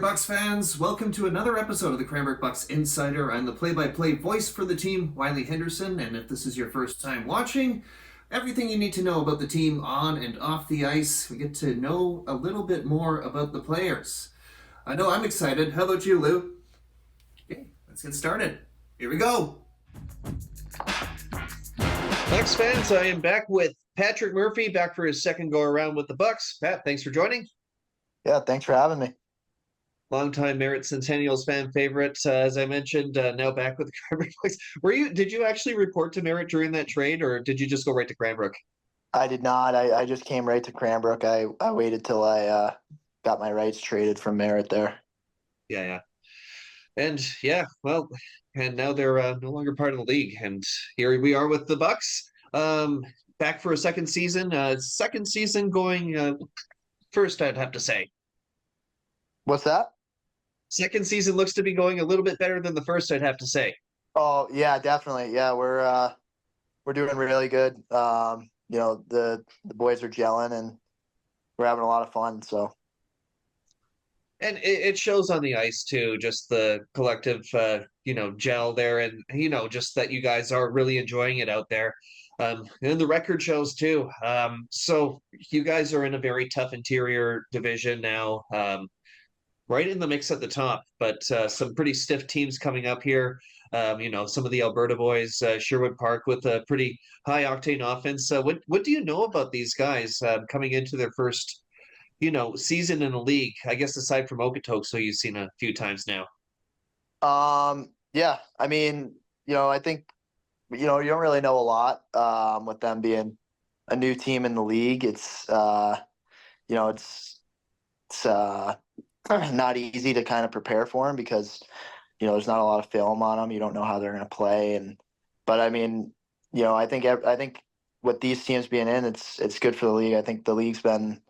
Bucks fans, welcome to another episode of the Cranbrook Bucks Insider. I'm the play-by-play voice for the team, Wiley Henderson, and if this is your first time watching, everything you need to know about the team on and off the ice. We get to know a little bit more about the players. I know I'm excited. How about you, Lou? Okay, let's get started. Here we go. Bucks fans, I am back with Patrick Murphy, back for his second go-around with the Bucks. Pat, thanks for joining. Yeah, thanks for having me. Longtime Merritt Centennials fan favorite, as I mentioned, now back with the Cranbrook Bucks. Did you actually report to Merritt during that trade, or did you just go right to Cranbrook? I did not. I just came right to Cranbrook. I waited till I got my rights traded from Merritt there. Yeah. And now they're no longer part of the league. And here we are with the Bucks, back for a second season. Second season going first, I'd have to say. What's that? Second season looks to be going a little bit better than the first, I'd have to say. Oh yeah, definitely. Yeah, we're doing really good. The boys are gelling and we're having a lot of fun. So. And it shows on the ice too, just the collective, gel there, and just that you guys are really enjoying it out there. And the record shows too. So you guys are in a very tough interior division now, right in the mix at the top, but some pretty stiff teams coming up here. Some of the Alberta boys, Sherwood Park with a pretty high octane offense. What do you know about these guys coming into their first season in the league, I guess, aside from Okotoks, who you've seen a few times now? Yeah, I mean, I think, you don't really know a lot with them being a new team in the league. It's not easy to kind of prepare for them because, there's not a lot of film on them. You don't know how they're going to play. But I mean, I think with these teams being in, it's good for the league. I think the league's been,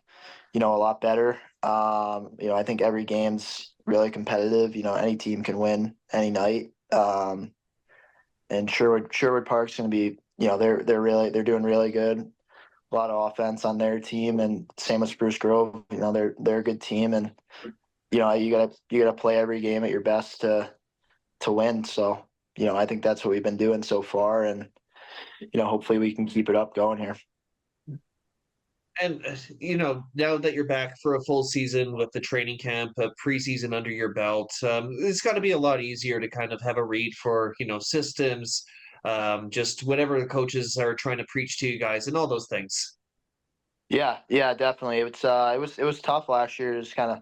a lot better. I think every game's really competitive. Any team can win any night. And Sherwood Park's going to be, they're doing really good. A lot of offense on their team, and same with Spruce Grove. They're a good team, and you gotta play every game at your best to win. So I think that's what we've been doing so far, and hopefully we can keep it up going here. And now that you're back for a full season with the training camp, a preseason under your belt, it's got to be a lot easier to kind of have a read for systems, just whatever the coaches are trying to preach to you guys, and all those things. Yeah, definitely. It was tough last year to just kind of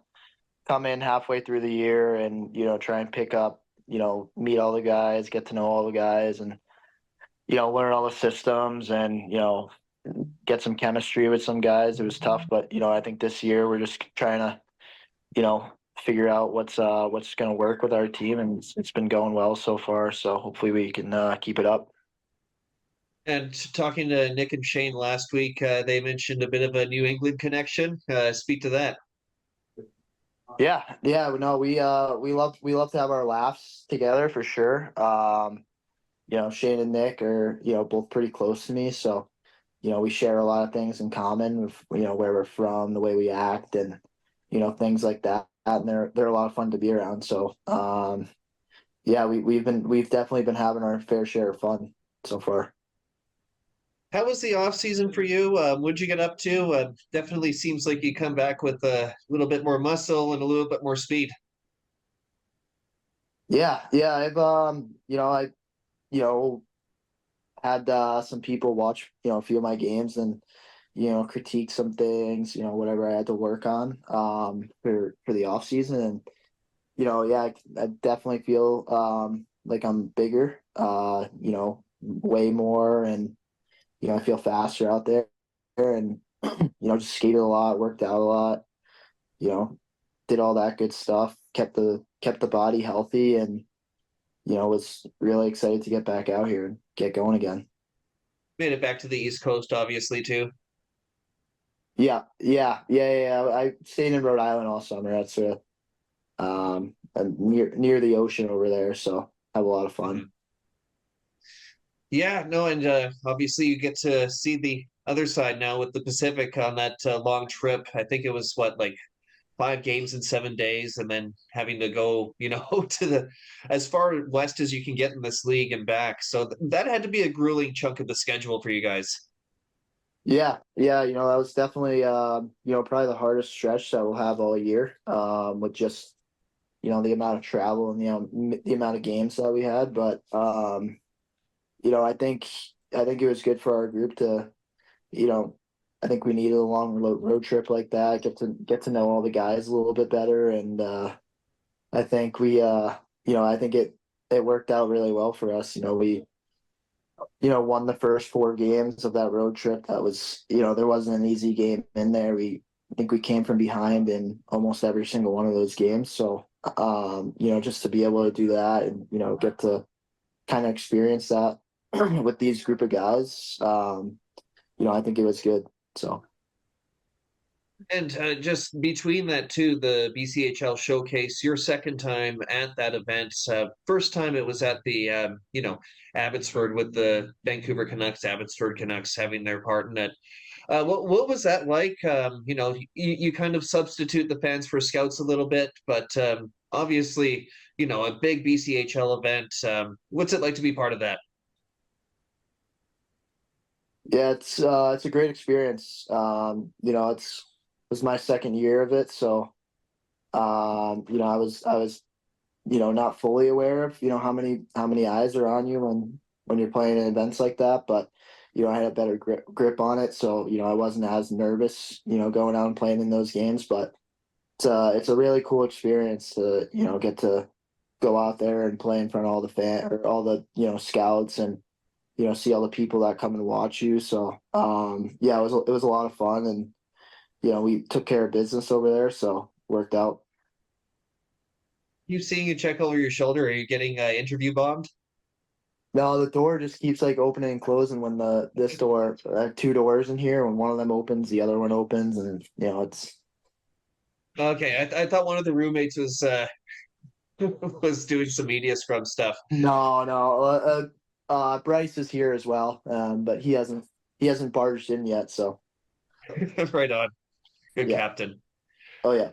come in halfway through the year and try and pick up, meet all the guys, get to know all the guys, and learn all the systems and get some chemistry with some guys. It was tough, but I think this year we're just trying to figure out what's going to work with our team, and it's been going well so far. So hopefully we can keep it up. And talking to Nick and Shane last week, they mentioned a bit of a New England connection. Speak to that. Yeah. No, we love to have our laughs together for sure. Shane and Nick are both pretty close to me, so we share a lot of things in common with where we're from, the way we act, and things like that. And they're a lot of fun to be around. So we've definitely been having our fair share of fun so far. How was the off season for you? What'd you get up to? Definitely seems like you come back with a little bit more muscle and a little bit more speed. Yeah. I've I had some people watch a few of my games and critique some things, whatever I had to work on for the off season. And I definitely feel like I'm bigger, way more, and I feel faster out there, and just skated a lot, worked out a lot, did all that good stuff, kept the body healthy, and was really excited to get back out here and get going again. Made it back to the East Coast, obviously, too. Yeah. I stayed in Rhode Island all summer. That's near the ocean over there, so have a lot of fun. Mm-hmm. Yeah, no, and obviously you get to see the other side now with the Pacific on that long trip. I think it was 5 games in 7 days, and then having to go, to the as far west as you can get in this league and back. So that had to be a grueling chunk of the schedule for you guys. Yeah, yeah, that was definitely probably the hardest stretch that we'll have all year. With just the amount of travel and the amount of games that we had, but I think it was good for our group to you know I think we needed a long road trip like that, get to know all the guys a little bit better, and I think I think it worked out really well for us. We won the first 4 games of that road trip. That was, there wasn't an easy game in there. I think we came from behind in almost every single one of those games. So, just to be able to do that and, get to kind of experience that with these group of guys, I think it was good. So, And just between that too, the BCHL showcase, your second time at that event. First time it was at the Abbotsford with the Vancouver Canucks, Abbotsford Canucks having their part in it. What was that like? You kind of substitute the fans for scouts a little bit, but obviously, a big BCHL event. What's it like to be part of that? yeah, it's a great experience. It was my second year of it. So, I was not fully aware of how many eyes are on you when you're playing in events like that, but I had a better grip on it, so I wasn't as nervous going out and playing in those games. But it's a really cool experience to get to go out there and play in front of all the or all the scouts, and see all the people that come and watch you. So yeah, it was a lot of fun, and we took care of business over there, so worked out. You seeing a check over your shoulder? Are you getting interview bombed? No, the door just keeps like opening and closing when this door, I have 2 doors in here. When one of them opens, the other one opens, and it's Okay, I thought one of the roommates was was doing some media scrum stuff. no. Bryce is here as well, but he hasn't barged in yet. So Right on. Good yeah. captain. Oh yeah.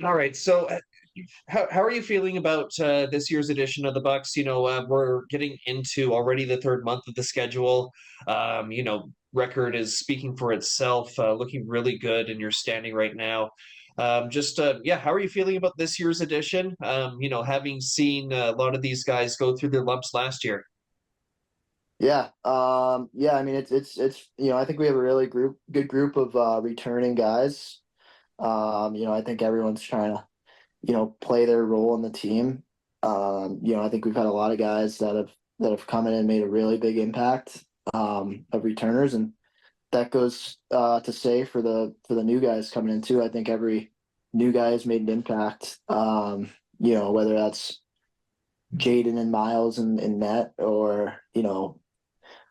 All right, so how are you feeling about this year's edition of the Bucks? We're getting into already the third month of the schedule. Record is speaking for itself, looking really good in your standing right now. Yeah, how are you feeling about this year's edition? Having seen a lot of these guys go through their lumps last year. Yeah. Yeah. I mean, it's I think we have a really good group of returning guys. I think everyone's trying to play their role in the team. I think we've had a lot of guys that have come in and made a really big impact of returners, and that goes to say for the new guys coming in too. I think every new guy has made an impact. Whether that's Jaden and Miles and net, or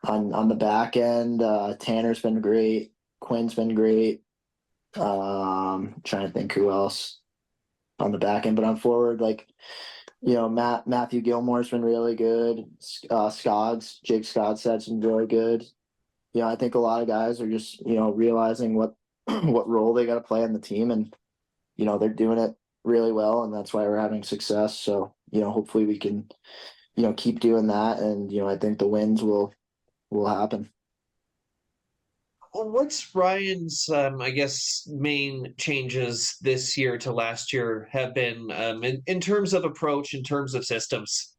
on the back end, Tanner's been great. Quinn's been great. Trying to think who else on the back end, but on forward, like Matthew Gilmore's been really good. Jake Scott's had some really good. I think a lot of guys are just realizing what what role they got to play in the team, and they're doing it really well, and that's why we're having success. So hopefully we can keep doing that, and I think the wins will happen. Well, what's Ryan's, I guess, main changes this year to last year have been in terms of approach, in terms of systems?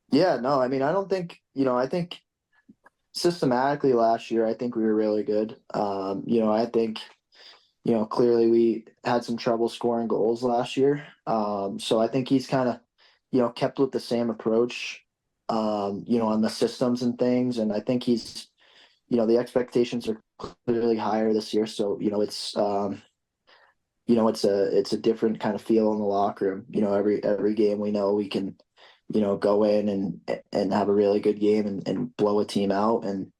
Yeah, no, I mean, I don't think, I think systematically last year, I think we were really good. I think, clearly we had some trouble scoring goals last year. So I think he's kind of, kept with the same approach, on the systems and things. And I think the expectations are clearly higher this year. So, it's a different kind of feel in the locker room. Every game we know we can, go in and have a really good game and blow a team out. And,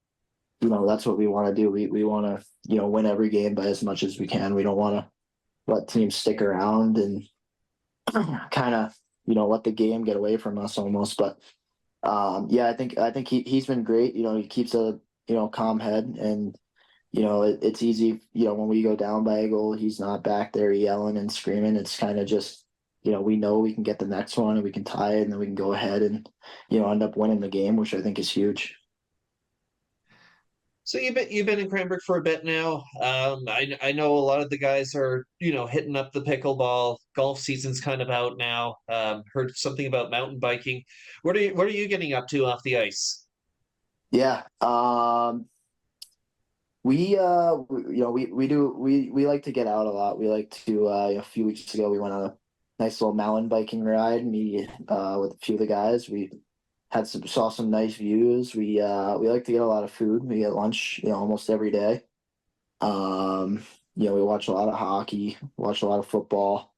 that's what we want to do. We want to, win every game by as much as we can. We don't want to let teams stick around and kind of, let the game get away from us almost. But yeah, I think he's been great. He keeps a calm head, and it's easy, when we go down by a goal, he's not back there yelling and screaming. It's kind of just, we know we can get the next one and we can tie it and then we can go ahead and, end up winning the game, which I think is huge. So you've been in Cranbrook for a bit now. I know a lot of the guys are hitting up the pickleball. Golf season's kind of out now. Heard something about mountain biking. What are you getting up to off the ice? Yeah. We like to get out a lot. We like to, a few weeks ago, we went on a nice little mountain biking ride, me, with a few of the guys. We saw some nice views. We like to get a lot of food. We get lunch, almost every day. Um, we watch a lot of hockey, watch a lot of football.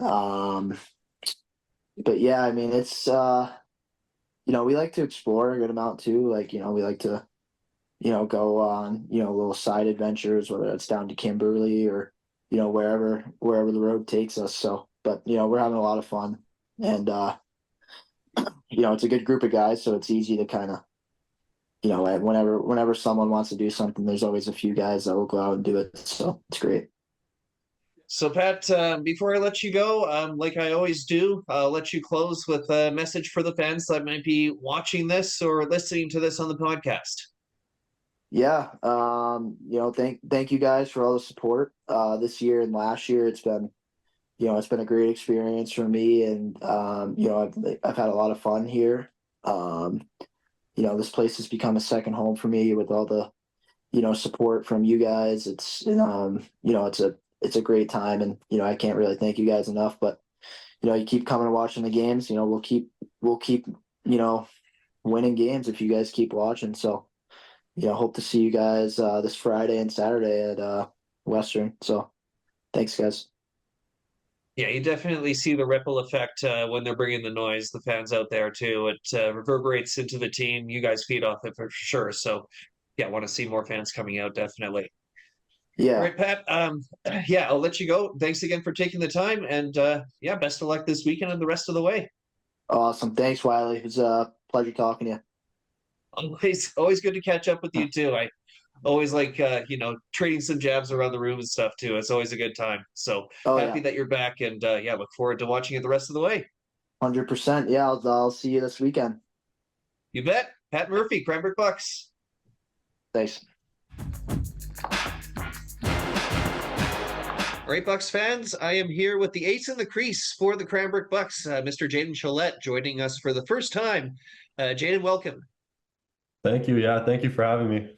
Um, but yeah, I mean, it's, we like to explore a good amount too. Like, we like to, go on, little side adventures, whether it's down to Kimberly or, wherever the road takes us. So, but, we're having a lot of fun and, it's a good group of guys, so it's easy to kind of, whenever someone wants to do something, there's always a few guys that will go out and do it. So it's great. So Pat, before I let you go, like I always do, I'll let you close with a message for the fans that might be watching this or listening to this on the podcast. Yeah, thank you guys for all the support this year and last year. It's been a great experience for me, and I've had a lot of fun here. This place has become a second home for me with all the support from you guys. It's a great time, and I can't really thank you guys enough. But you keep coming and watching the games. We'll keep winning games if you guys keep watching. So hope to see you guys this Friday and Saturday at Western. So thanks, guys. Yeah, you definitely see the ripple effect when they're bringing the noise, the fans out there too. It reverberates into the team. You guys feed off it for sure. So, yeah, want to see more fans coming out, definitely. All Yeah, right, Pat. Yeah, I'll let you go. Thanks again for taking the time, and yeah, best of luck this weekend and the rest of the way. awesome. Thanks, Wiley. It was a pleasure talking to Always good to catch up with you. you too. I always like trading some jabs around the room and stuff too. It's always a good time. So Oh happy yeah, that you're back, and yeah, look forward to watching it the rest of the way. 100%. Yeah, I'll see you this weekend. You bet. Pat Murphy, Cranbrook Bucks. Thanks. All right, Bucks fans, I am here with the ace in the crease for the Cranbrook Bucks, Mr. Jaden Cholette, joining us for the first time. Jaden, welcome. Thank you. Yeah, thank you for having me.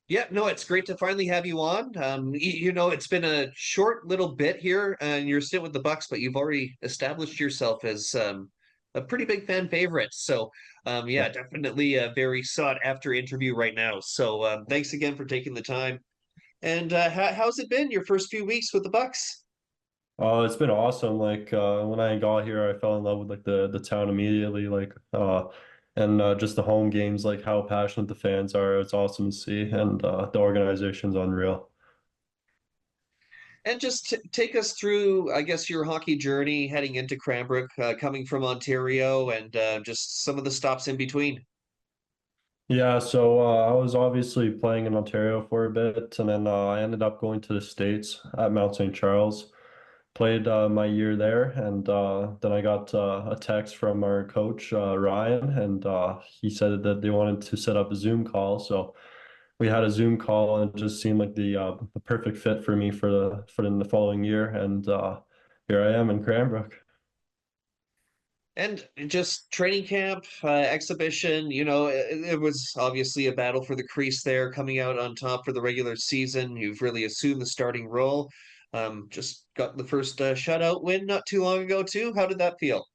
Yeah, no, it's great to finally have you on. It's been a short little bit here, and you're still with the Bucks, but you've already established yourself as a pretty big fan favorite. So, yeah, definitely a very sought after interview right now. So, thanks again for taking the time. And how's it been your first few weeks with the Bucks? Oh, it's been awesome. Like when I got here, I fell in love with like the town immediately. And just the home games, like how passionate the fans are. It's awesome to see, and the organization's unreal. And just take us through, I guess, your hockey journey heading into Cranbrook, coming from Ontario, and just some of the stops in between. Yeah, so I was obviously playing in Ontario for a bit, and then I ended up going to the States at Mount St. Charles. Played my year there, and then I got a text from our coach Ryan, and he said that they wanted to set up a Zoom call. So we had a Zoom call, and it just seemed like the perfect fit for me for the following year, and here I am in Cranbrook. And just training camp, exhibition, it was obviously a battle for the crease there, coming out on top for the regular season. You've really assumed the starting role. Just got the first shutout win not too long ago, too. How did that feel?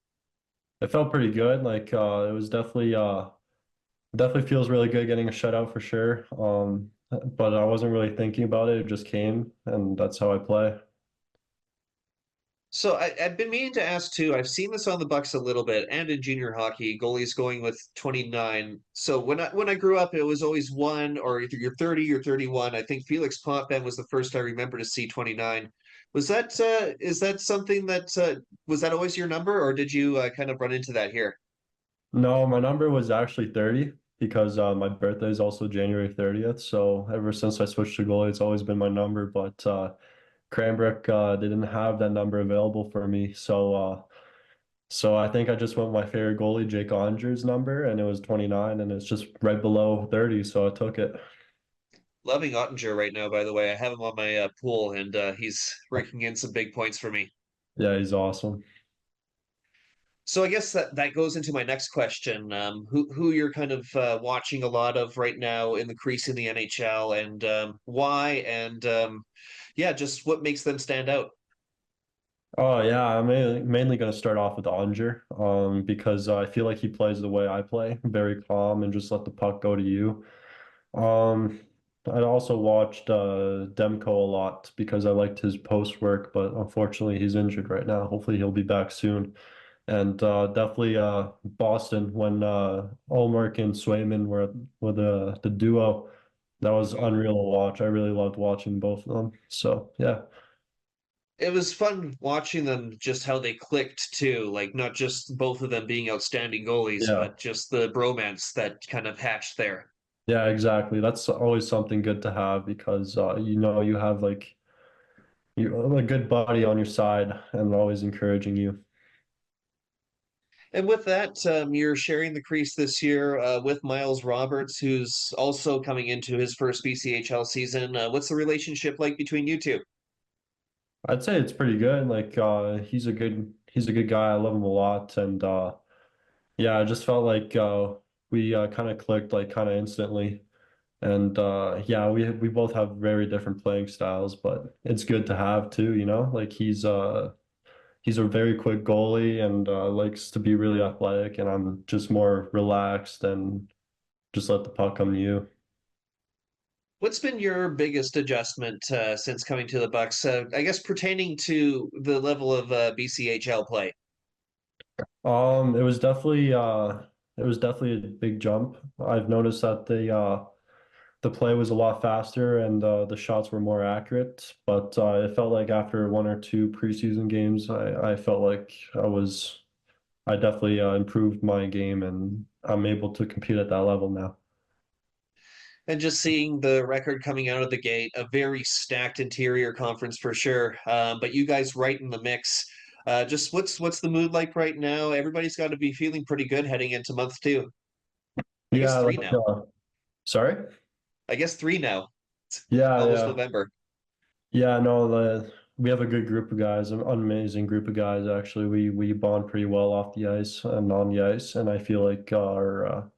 It felt pretty good. Like it was definitely feels really good getting a shutout for sure. But I wasn't really thinking about it. It just came, and that's how I play. So I've been meaning to ask too. I've seen this on the Bucks a little bit, and in junior hockey, goalies going with 29. So when I grew up, it was always one, or either you're 30 or 31. I think Felix Potvin was the first I remember to see 29. Was that is that something that was that always your number, or did you kind of run into that here? No, my number was actually 30. because my birthday is also January 30th. So ever since I switched to goalie, it's always been my number. But Cranbrook they didn't have that number available for me. So I think I just went with my favorite goalie, Jake Onger's number, and it was 29, and it's just right below 30, so I took it. Loving Ottinger right now, by the way. I have him on my pool, and he's raking in some big points for me. Yeah, he's awesome. So I guess that goes into my next question. Who you're kind of watching a lot of right now in the crease in the NHL, and why, and yeah, just what makes them stand out. Oh yeah, I'm mainly going to start off with Onger, because I feel like he plays the way I play, very calm and just let the puck go to you. Um, I also watched Demko a lot because I liked his post work, but unfortunately he's injured right now. Hopefully he'll be back soon. And definitely Boston when Ullmark and Swayman were the duo. That was Mhm. unreal to watch. I really loved watching both of them. So yeah. It was fun watching them, just how they clicked too, like not just both of them being outstanding goalies, Yeah. but just the bromance that kind of hatched there. Yeah, exactly. That's always something good to have because you have like a good buddy on your side and always encouraging you. And with that, you're sharing the crease this year with Miles Roberts, who's also coming into his first BCHL season. What's the relationship like between you two? I'd say it's pretty good. Like he's a good guy. I love him a lot. And yeah, I just felt like we kind of clicked like kind of instantly. And yeah, we both have very different playing styles, but it's good to have too, you know? Like he's a very quick goalie and likes to be really athletic, and I'm just more relaxed and just let the puck come to you. What's been your biggest adjustment since coming to the Bucks? I guess pertaining to the level of BCHL play. It was definitely a big jump. I've noticed that the play was a lot faster and the shots were more accurate, but it felt like after one or two preseason games, I felt like I definitely improved my game and I'm able to compete at that level now. And just seeing the record coming out of the gate, a very stacked interior conference for sure. But you guys right in the mix. Just what's the mood like right now? Everybody's got to be feeling pretty good heading into month two. I guess Yeah, three like now. sorry? I guess three now. It's Yeah, almost yeah. November. Yeah, no, we have a good group of guys, an amazing group of guys actually. We bond pretty well off the ice and on the ice, and I feel like our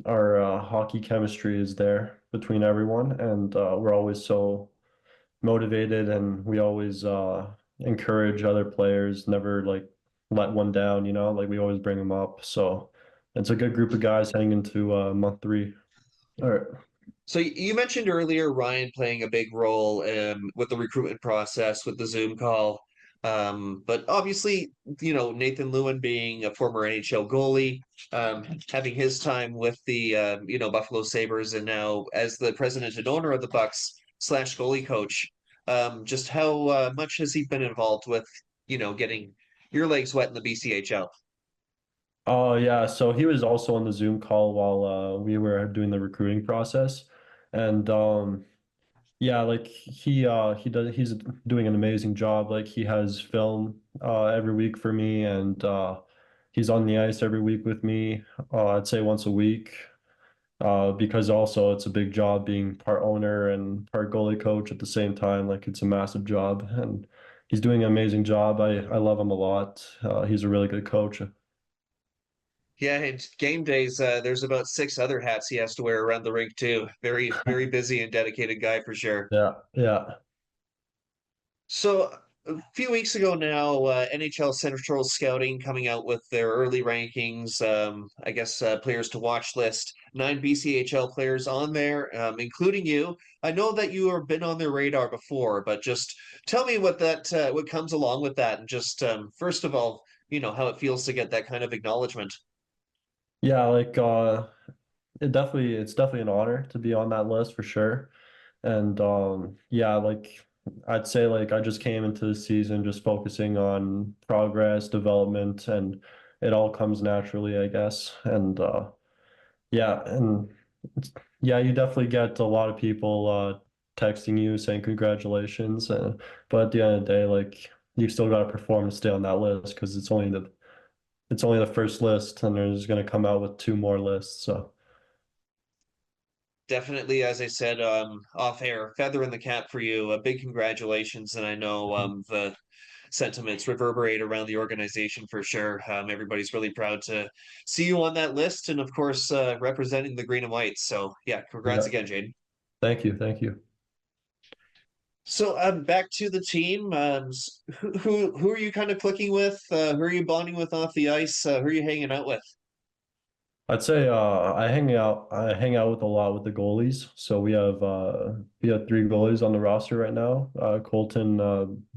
hockey chemistry is there between everyone, and we're always so motivated, and we always encourage other players, never like let one down, you know, like we always bring them up. So it's a good group of guys heading into month three. All right. So you mentioned earlier Ryan playing a big role with the recruitment process with the Zoom call. But obviously, Nathan Lewin being a former NHL goalie, having his time with the Buffalo Sabres, and now as the president and owner of the Bucks slash goalie coach, just how much has he been involved with getting your legs wet in the BCHL? Oh yeah, so he was also on the Zoom call while we were doing the recruiting process. And yeah, like he's doing an amazing job. Like he has film every week for me, and he's on the ice every week with me. I'd say once a week. Because also it's a big job being part owner and part goalie coach at the same time. Like it's a massive job, and he's doing an amazing job. I love him a lot. He's a really good coach. Yeah, and game days, there's about six other hats he has to wear around the rink too. Very, very busy and dedicated guy for sure. Yeah, yeah. So a few weeks ago now, NHL Central Scouting coming out with their early rankings. I guess players to watch list. 9 BCHL players on there, including you. I know that you have been on their radar before, but just tell me what comes along with that, and just first of all, how it feels to get that kind of acknowledgement. Yeah, like it's definitely an honor to be on that list for sure. And yeah, like I'd say like I just came into the season just focusing on progress, development, and it all comes naturally, I guess. And Yeah, and yeah, you definitely get a lot of people texting you saying congratulations, but at the end of the day, like you still got to perform to stay on that list because it's only the first list, and there's going to come out with two more lists. So Definitely, as I said, off air, feather in the cap for you. A big congratulations, and I know the sentiments reverberate around the organization for sure. Everybody's really proud to see you on that list, and of course, representing the green and white. So, yeah, congrats yeah, again, Jaden. thank you, thank you. So, back to the team. Who are you kind of clicking with? Who are you bonding with off the ice? Who are you hanging out with? I'd say I hang out with a lot with the goalies. So we have three goalies on the roster right now. Colton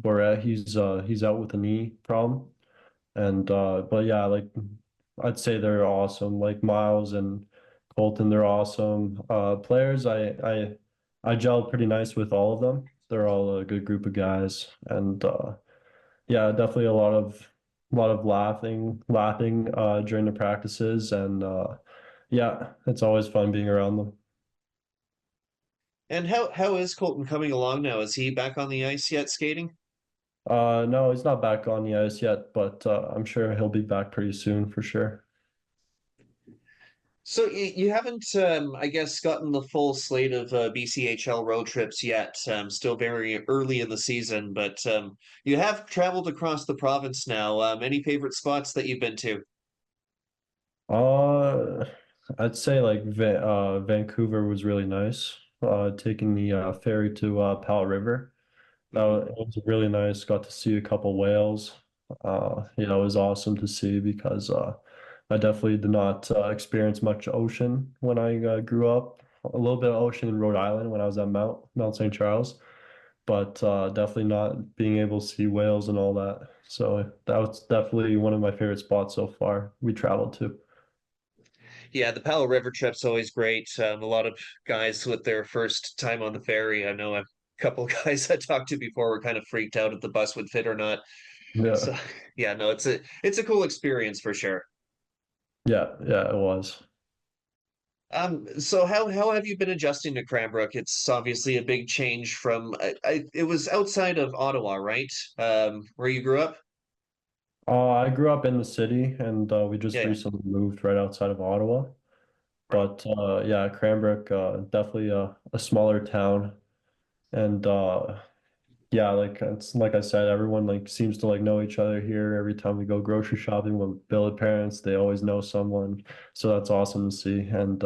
Boret, he's out with a knee problem. And but yeah, like I'd say they're awesome. Like Miles and Colton, they're awesome. Players, I gelled pretty nice with all of them. They're all a good group of guys, and yeah, definitely a lot of laughing during the practices, and yeah, it's always fun being around them. And how is Colton coming along now? Is he back on the ice yet skating? No, he's not back on the ice yet, but I'm sure he'll be back pretty soon for sure. So you haven't, I guess, gotten the full slate of BCHL road trips yet. Still very early in the season, but you have traveled across the province now. Any favorite spots that you've been to? Uh, I'd say like Vancouver was really nice. Taking the ferry to Powell River. It was really nice. Got to see a couple whales. You know, it was awesome to see because I definitely did not experience much ocean when I grew up. A little bit of ocean in Rhode Island when I was at Mount St. Charles, but definitely not being able to see whales and all that. So that was definitely one of my favorite spots so far we traveled to. Yeah, the Powell River trip's always great. A lot of guys with their first time on the ferry. I know a couple of guys I talked to before were kind of freaked out if the bus would fit or not. Yeah, So yeah, no, it's a cool experience for sure. yeah, it was. So how have you been adjusting to Cranbrook? It's obviously a big change from it was outside of Ottawa, right? Where you grew up? I grew up in the city, and we just Yeah, recently moved right outside of Ottawa. But yeah, Cranbrook, definitely a smaller town, and yeah, like it's like I said, everyone like seems to like know each other here. Every time we go grocery shopping with billet parents, they always know someone, so that's awesome to see. And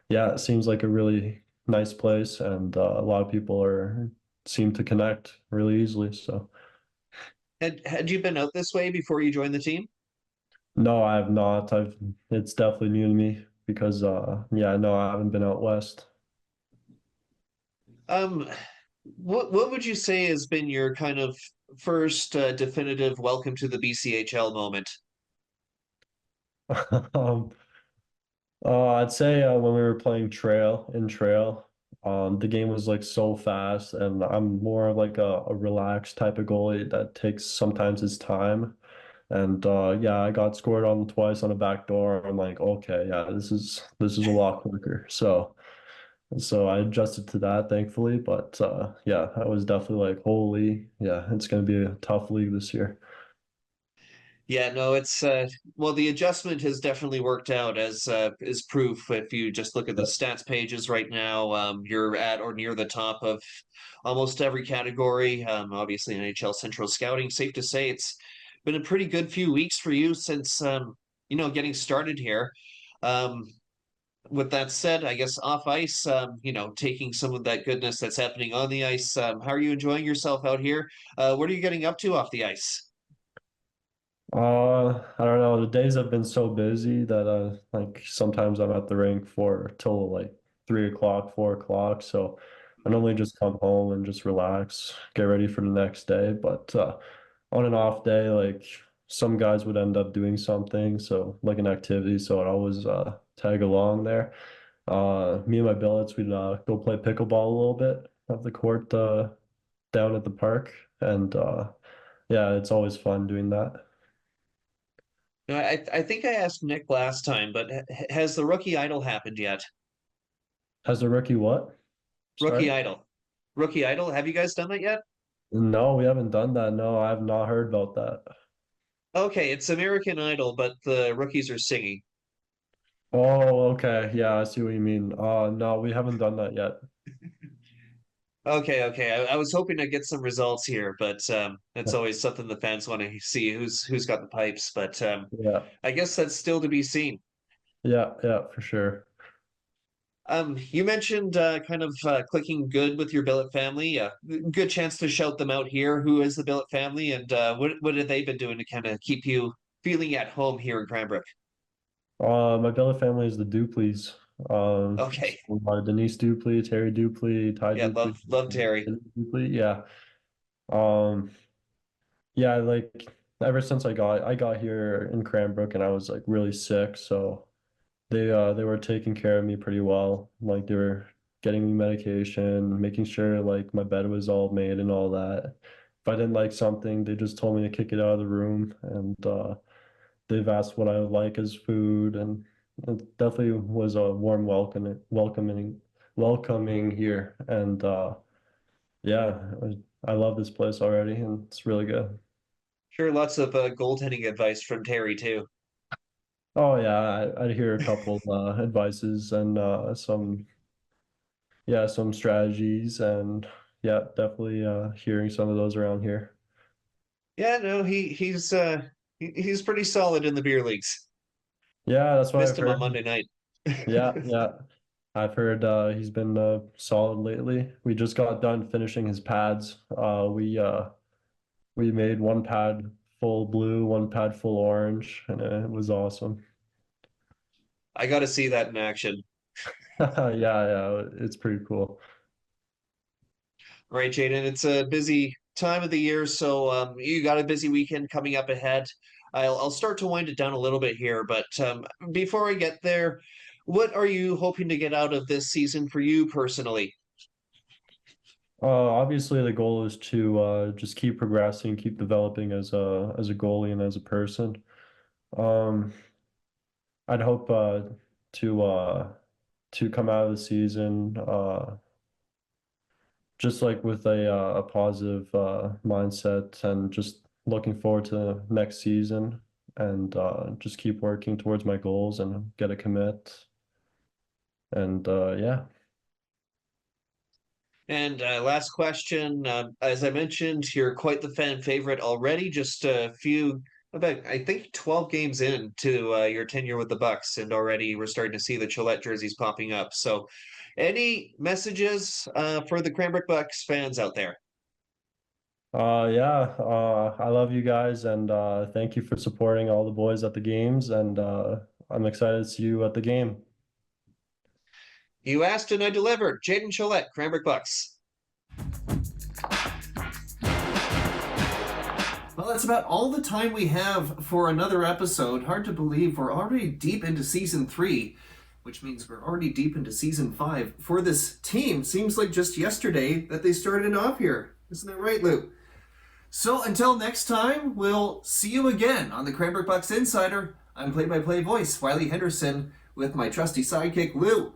yeah, it seems like a really nice place, and a lot of people are seem to connect really easily. So had you been out this way before you joined the team? no, I have not. I've It's definitely new to me because yeah, no, I haven't been out west. Um, what would you say has been your kind of first definitive welcome to the BCHL moment? Um, I'd say when we were playing trail, the game was like so fast, and I'm more of like a relaxed type of goalie that takes sometimes his time. And yeah, I got scored on twice on a back door. I'm like, okay, yeah, this is a lot quicker. So I adjusted to that, thankfully. But yeah, I was definitely like, holy, yeah, it's gonna be a tough league this year. Yeah, no, it's well, the adjustment has definitely worked out as is proof. If you just look at the Yeah, stats pages right now, you're at or near the top of almost every category. Obviously, NHL Central Scouting. Safe to say, it's been a pretty good few weeks for you since getting started here. Um, with that said, I guess off ice, taking some of that goodness that's happening on the ice. How are you enjoying yourself out here? What are you getting up to off the ice? I don't know. The days have been so busy that like sometimes I'm at the rink for till like 3 o'clock, 4 o'clock. So I normally just come home and just relax, get ready for the next day. But on an off day, like some guys would end up doing something, so like an activity. So I'd always tag along there. Me and my billets, we'd go play pickleball a little bit at the court down at the park, and yeah, it's always fun doing that. I think I asked Nick last time, but has the rookie idol happened yet? As a rookie, what? Rookie Sorry? idol. Rookie idol. Have you guys done that yet? No, we haven't done that. No, I have not heard about that. Okay, it's American Idol, but the rookies are singing. Oh, okay. Yeah, I see what you mean. No, we haven't done that yet. Okay, okay. I was hoping to get some results here, but it's always something the fans want to see who's got the pipes. But Yeah, I guess that's still to be seen. yeah, yeah, for sure. You mentioned kind of clicking good with your billet family. Good chance to shout them out here. Who is the billet family, and what have they been doing to kind of keep you feeling at home here in Cranbrook? My billet family is the Dupleys. Okay, Denise Dupley, Terry Dupley, Ty yeah, Dupley, love Terry. Dupley. Yeah. Um, yeah, like ever since I got here in Cranbrook and I was like really sick, so they were taking care of me pretty well. Like they were getting me medication, making sure like my bed was all made and all that. If I didn't like something, they just told me to kick it out of the room, and they've asked what I would like as food, and it definitely was a warm welcoming here. And yeah, I love this place already, and it's really good. Sure, lots of goaltending advice from Terry too. Oh yeah, I'd hear a couple advices and some strategies, and yeah, definitely hearing some of those around here. Yeah, no, he's pretty solid in the beer leagues. Yeah, that's what Missed I've him on heard. Monday night. Yeah, yeah. I've heard he's been solid lately. We just got done finishing his pads. We made one pad full blue, one pad full orange, and it was awesome. I got to see that in action. Yeah, yeah, it's pretty cool. All right, Jaden, it's a busy time of the year, so you got a busy weekend coming up ahead. I'll start to wind it down a little bit here, but before I get there, what are you hoping to get out of this season for you personally? Obviously the goal is to just keep progressing, keep developing as a goalie and as a person. Um, I'd hope to uh, to come out of the season just like with a positive mindset and just looking forward to next season, and just keep working towards my goals and get a commit, and yeah. And last question, as I mentioned, you're quite the fan favorite already. Just a few, about I think 12 games into your tenure with the Bucks, and already we're starting to see the Cholette jerseys popping up. So, any messages for the Cranbrook Bucks fans out there? Yeah, I love you guys, and thank you for supporting all the boys at the games, and I'm excited to see you at the game. You asked and I delivered. Jaden Cholette, Cranbrook Bucks. Well, that's about all the time we have for another episode. Hard to believe we're already deep into season 3, which means we're already deep into season 5 for this team. Seems like just yesterday that they started off here. Isn't that right, Lou? So until next time, we'll see you again on the Cranbrook Bucks Insider. I'm play-by-play voice Wiley Henderson with my trusty sidekick Lou.